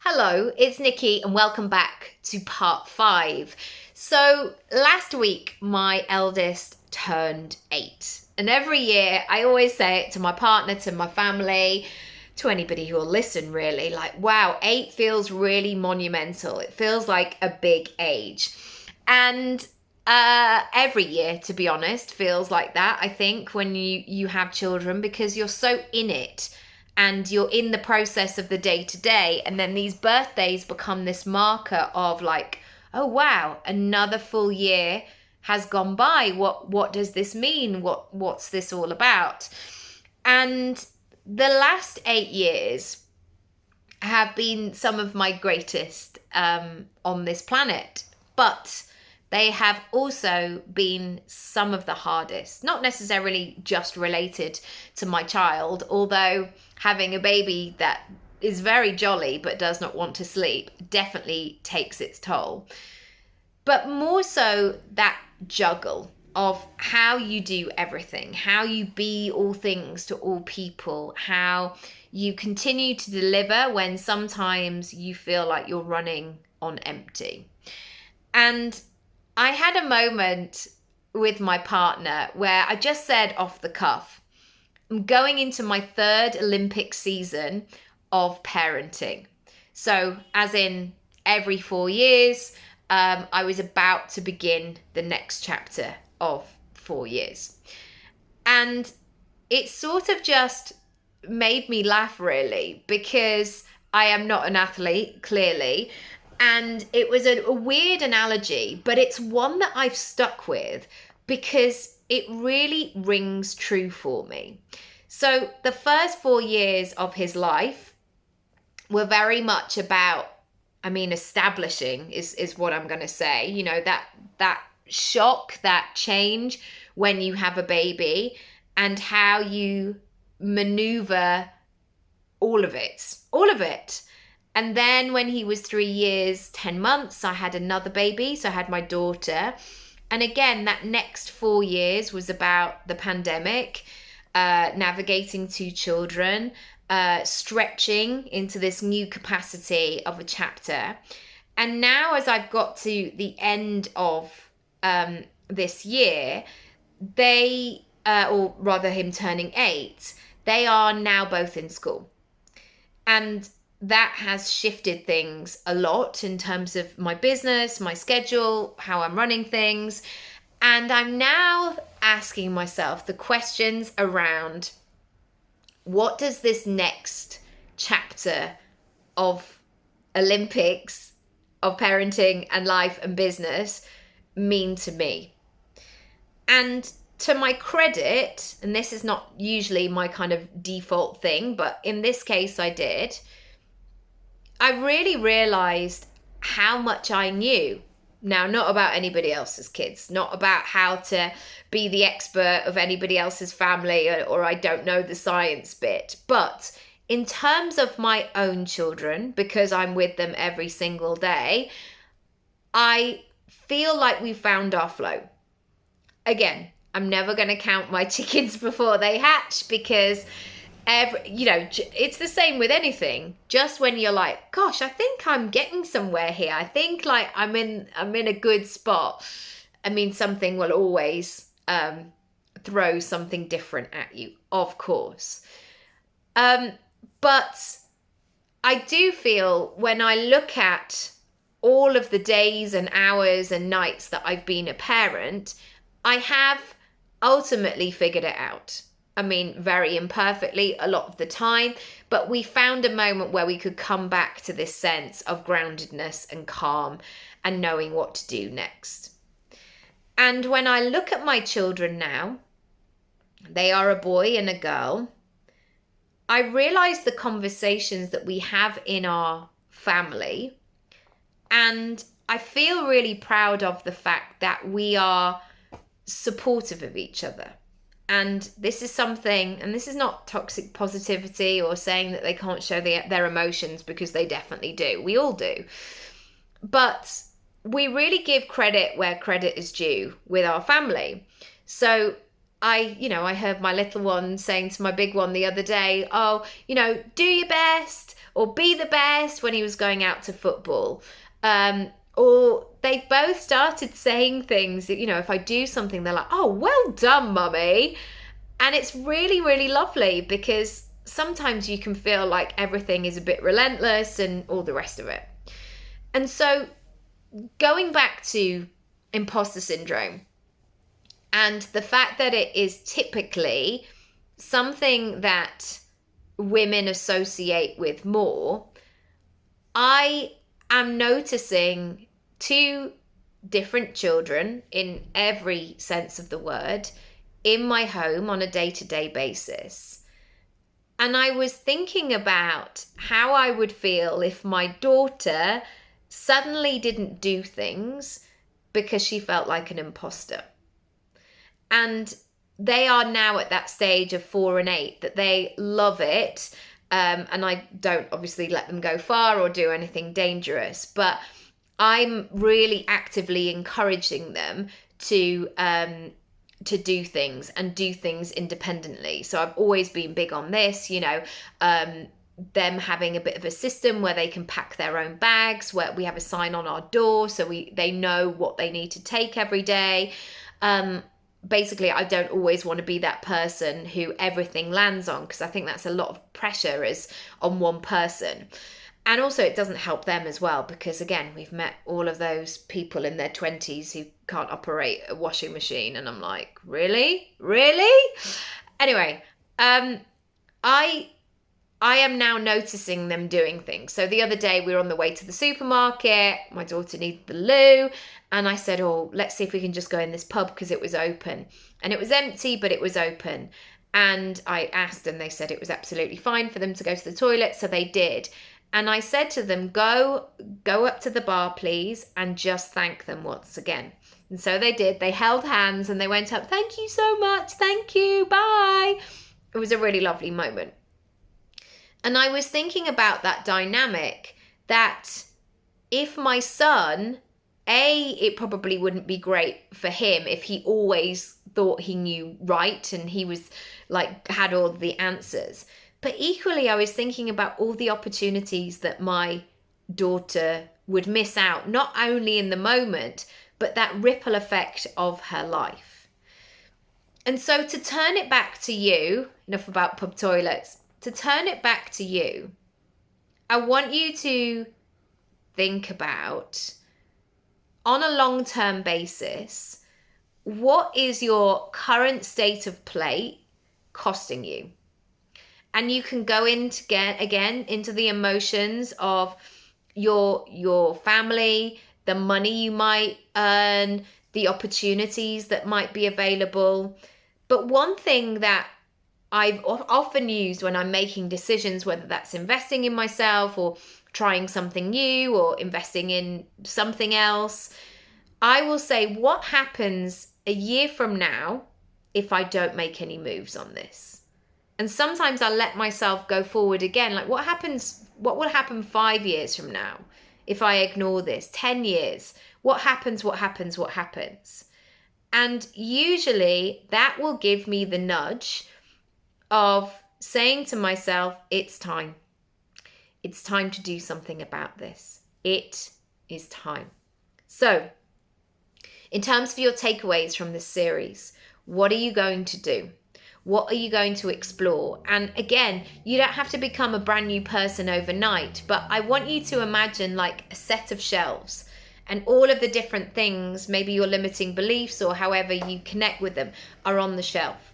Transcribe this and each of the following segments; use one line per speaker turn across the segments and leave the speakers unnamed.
Hello, it's Nikki and welcome back to part 5. So last week my eldest turned 8 and every year I always say it to my partner, to my family, to anybody who will listen really, like wow, 8 feels really monumental. It feels like a big age. And every year, to be honest, feels like that, I think, when you have children, because you're so in it and you're in the process of the day to day. And then these birthdays become this marker of like, oh, wow, another full year has gone by. What does this mean? What's this all about? And the last 8 years have been some of my greatest on this planet. But they have also been some of the hardest, not necessarily just related to my child, although having a baby that is very jolly but does not want to sleep definitely takes its toll. But more so that juggle of how you do everything, how you be all things to all people, how you continue to deliver when sometimes you feel like you're running on empty. And I had a moment with my partner where I just said off the cuff, I'm going into my 3rd Olympic season of parenting. So as in every 4 years, I was about to begin the next chapter of 4 years. And it sort of just made me laugh really, because I am not an athlete, clearly. And it was a weird analogy, but it's one that I've stuck with because it really rings true for me. So the first 4 years of his life were very much about, establishing is what I'm going to say. You know, that shock, that change when you have a baby and how you maneuver all of it. And then when he was 3 years, 10 months, I had another baby. So I had my daughter. And again, that next 4 years was about the pandemic, navigating 2 children, stretching into this new capacity of a chapter. And now as I've got to the end of this year, or rather him turning 8, they are now both in school. And that has shifted things a lot in terms of my business, my schedule, how I'm running things. And I'm now asking myself the questions around, what does this next chapter of Olympics, of parenting and life and business mean to me? And to my credit, and this is not usually my kind of default thing, but in this case I did, I really realized how much I knew. Now, not about anybody else's kids, not about how to be the expert of anybody else's family, or I don't know the science bit, but in terms of my own children, because I'm with them every single day, I feel like we found our flow. Again, I'm never going to count my chickens before they hatch, because it's the same with anything. Just when you're like, gosh, I think I'm getting somewhere here, I think like I'm in a good spot, something will always throw something different at you, of course. But I do feel, when I look at all of the days and hours and nights that I've been a parent, I have ultimately figured it out. Very imperfectly a lot of the time, but we found a moment where we could come back to this sense of groundedness and calm and knowing what to do next. And when I look at my children now, they are a boy and a girl, I realize the conversations that we have in our family, and I feel really proud of the fact that we are supportive of each other. And this is something, and this is not toxic positivity or saying that they can't show their emotions, because they definitely do. We all do. But we really give credit where credit is due with our family. So I heard my little one saying to my big one the other day, do your best, or be the best when he was going out to football. Or they've both started saying things that, if I do something, they're like, oh, well done, mummy. And it's really, really lovely, because sometimes you can feel like everything is a bit relentless and all the rest of it. And so going back to imposter syndrome and the fact that it is typically something that women associate with more, I am noticing two different children in every sense of the word in my home on a day-to-day basis. And I was thinking about how I would feel if my daughter suddenly didn't do things because she felt like an imposter. And they are now at that stage of 4 and 8 that they love it. And I don't obviously let them go far or do anything dangerous, but I'm really actively encouraging them to do things and do things independently. So I've always been big on this, them having a bit of a system where they can pack their own bags, where we have a sign on our door so they know what they need to take every day. Basically, I don't always want to be that person who everything lands on, because I think that's a lot of pressure is on one person. And also it doesn't help them as well, because again, we've met all of those people in their 20s who can't operate a washing machine. And I'm like, really? Anyway, I am now noticing them doing things. So the other day we were on the way to the supermarket. My daughter needed the loo. And I said, oh, let's see if we can just go in this pub because it was open. And it was empty, but it was open. And I asked and they said it was absolutely fine for them to go to the toilet. So they did. And I said to them, go up to the bar, please, and just thank them once again. And so they did. They held hands and they went up. Thank you so much. Thank you. Bye. It was a really lovely moment. And I was thinking about that dynamic, that if my son, it probably wouldn't be great for him if he always thought he knew right and he was had all the answers. But equally, I was thinking about all the opportunities that my daughter would miss out, not only in the moment, but that ripple effect of her life. And so to turn it back to you, enough about pub toilets, to turn it back to you, I want you to think about, on a long-term basis, what is your current state of play costing you? And you can go into into the emotions of your family, the money you might earn, the opportunities that might be available. But one thing that I've often used when I'm making decisions, whether that's investing in myself or trying something new or investing in something else, I will say, what happens a year from now if I don't make any moves on this? And sometimes I let myself go forward again. What will happen 5 years from now if I ignore this? 10 years? What happens? And usually that will give me the nudge of saying to myself, it's time. It's time to do something about this. It is time. So, in terms of your takeaways from this series, what are you going to do? What are you going to explore? And again, you don't have to become a brand new person overnight, but I want you to imagine like a set of shelves and all of the different things, maybe your limiting beliefs or however you connect with them, are on the shelf.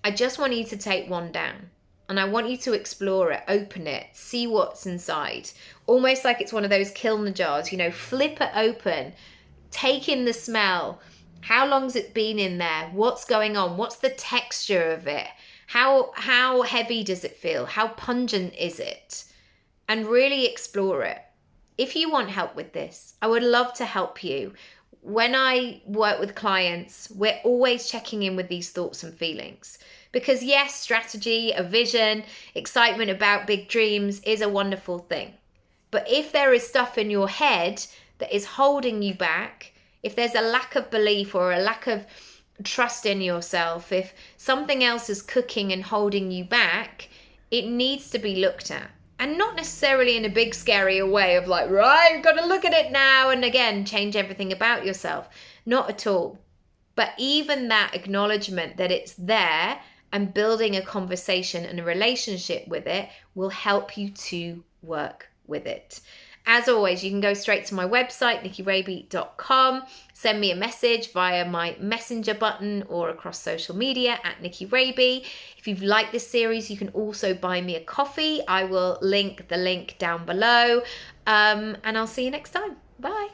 I just want you to take one down and I want you to explore it, open it, see what's inside. Almost like it's one of those Kilner jars, flip it open, take in the smell. How long's it been in there? What's going on? What's the texture of it? How heavy does it feel? How pungent is it? And really explore it. If you want help with this, I would love to help you. When I work with clients, we're always checking in with these thoughts and feelings. Because yes, strategy, a vision, excitement about big dreams is a wonderful thing. But if there is stuff in your head that is holding you back, if there's a lack of belief or a lack of trust in yourself, if something else is cooking and holding you back, it needs to be looked at. And not necessarily in a big scary way of like, right, got to look at it now and again change everything about yourself. Not at all. But even that acknowledgement that it's there and building a conversation and a relationship with it will help you to work with it. As always, you can go straight to my website, nickyraby.com, send me a message via my messenger button or across social media at Nicky Raby. If you've liked this series, you can also buy me a coffee. I will link the link down below. And I'll see you next time. Bye.